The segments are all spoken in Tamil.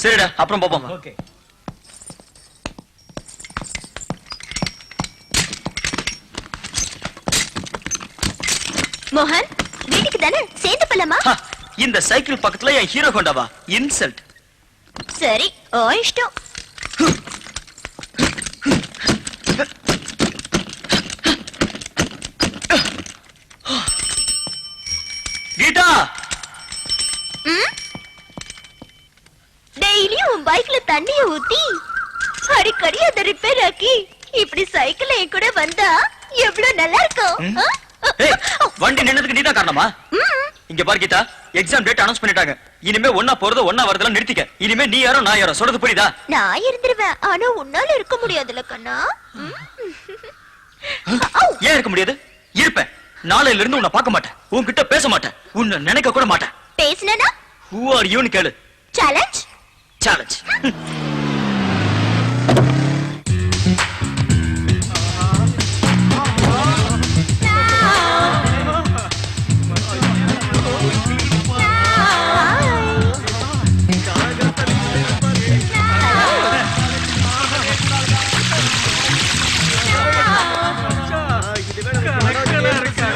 சரிடா, அப்புறம் பாப்போம். ஓகே. மோகன், வீட்டுக்கு தானே சேர்ந்து போலாமா? இந்த சைக்கிள் பக்கத்துல என் ஹீரோ ஹோண்டாவா? இன்சல்ட். சரி, ஓ இஷ்டம். கீதா, டெய்லி உன் பைக்ல தண்ணிய ஊத்தி அடிக்கடி அதை ரிப்பேர் ஆக்கி இப்படி சைக்கிள் என் கூட வந்தா எவ்வளவு நல்லா இருக்கும். ஏய், வண்டி நின்னதுக்கு நீதான் காரணமா? இங்க பாரு கீதா, எக்ஸாம் டேட் அனௌன்ஸ் பண்ணிட்டாங்க. இனிமே ஒன்னா போறது ஒன்னா வரதெல்லாம் நிறுத்திக்க. இனிமே நீ யாரோ நான் யாரோ, சொல்றது புரியுதா? நான் இருந்துருவேன், ஆனா உன்னால இருக்க முடியாதுல கண்ணா. ஏன் இருக்க முடியாது? இருப்பேன். நாளையில இருந்து உன்னை பார்க்க மாட்டேன், உன்கிட்ட பேச மாட்டேன், உன்னை நினைக்க கூட மாட்டேன். பேசினா Who are you னு கேளு. Challenge. Challenge.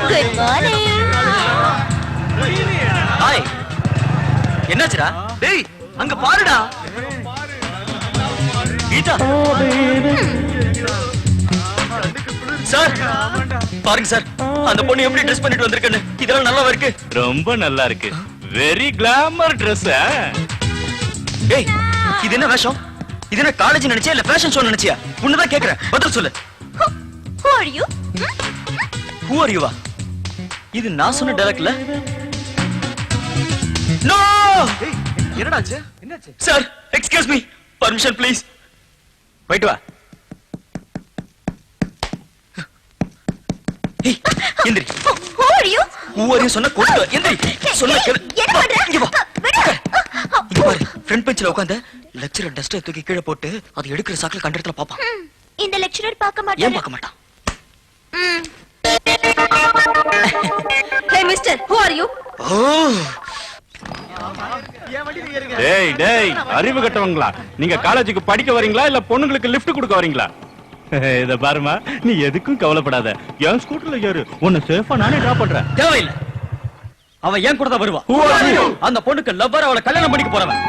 Good morning. Hi. என்னாச்சுடா? டேய், அங்க பாருடா. கீதா. சார், பாருங்க சார், அந்த பொண்ணு எப்படி ட்ரெஸ் பண்ணிட்டு வந்திருக்குன்னு. இதெல்லாம் நல்லா இருக்கு. ரொம்ப நல்லா இருக்கு. Very glamour Dress. டேய், இது என்ன வேஷம்? இது என்ன காலேஜ் நினைச்சியா இல்ல ஃபேஷன் ஷோ நினைச்சியா? உன்னதான் கேக்குறேன், பதில் சொல்லு. Who are you? Who are you? இது நான் சொன்ன டைலாக்ல. நோ! என்னடாச்சு? என்னாச்சு? Sir, excuse me. Permission please. போயிட்டு வா. ஏய், எந்திரி. Who are you? Who are you சொன்ன கொண்டு வா. எந்திரி. சொன்ன கேளு. என்ன பண்ற? இங்க வா. விடு. இங்க பாரு, ஃப்ரண்ட் பெஞ்ச்ல உட்கார்ந்து லெக்சரர் டஸ்டர் தூக்கி கீழ போட்டு அது எடுக்கிற சாக்குல கண்ட இடத்துல பாப்பான். இந்த லெக்சரர் பார்க்க ஏன் மாட்டாரு. பார்க்க மாட்டான்? Hey mister, who are you? டேய் டேய், அறிவு கட்டவங்களா? நீங்க காலேஜுக்கு படிக்க வரீங்களா இல்ல பொண்ணுங்களுக்கு லிஃப்ட் கொடுக்க வரீங்களா? இத பாருமா, நீ எதுக்கும் கவலைப்படாத. என் ஸ்கூட்டர்ல ஏறு, உன்னை சேஃபா நானே டிராப் பண்றேன். தேவையில்லை. அவன் ஏன் கூட தான் வருவான். Who are you? அந்த பொண்ணுக்கு லவ்வர், அவளை கல்யாணம் பண்ணிக்க போறவன்.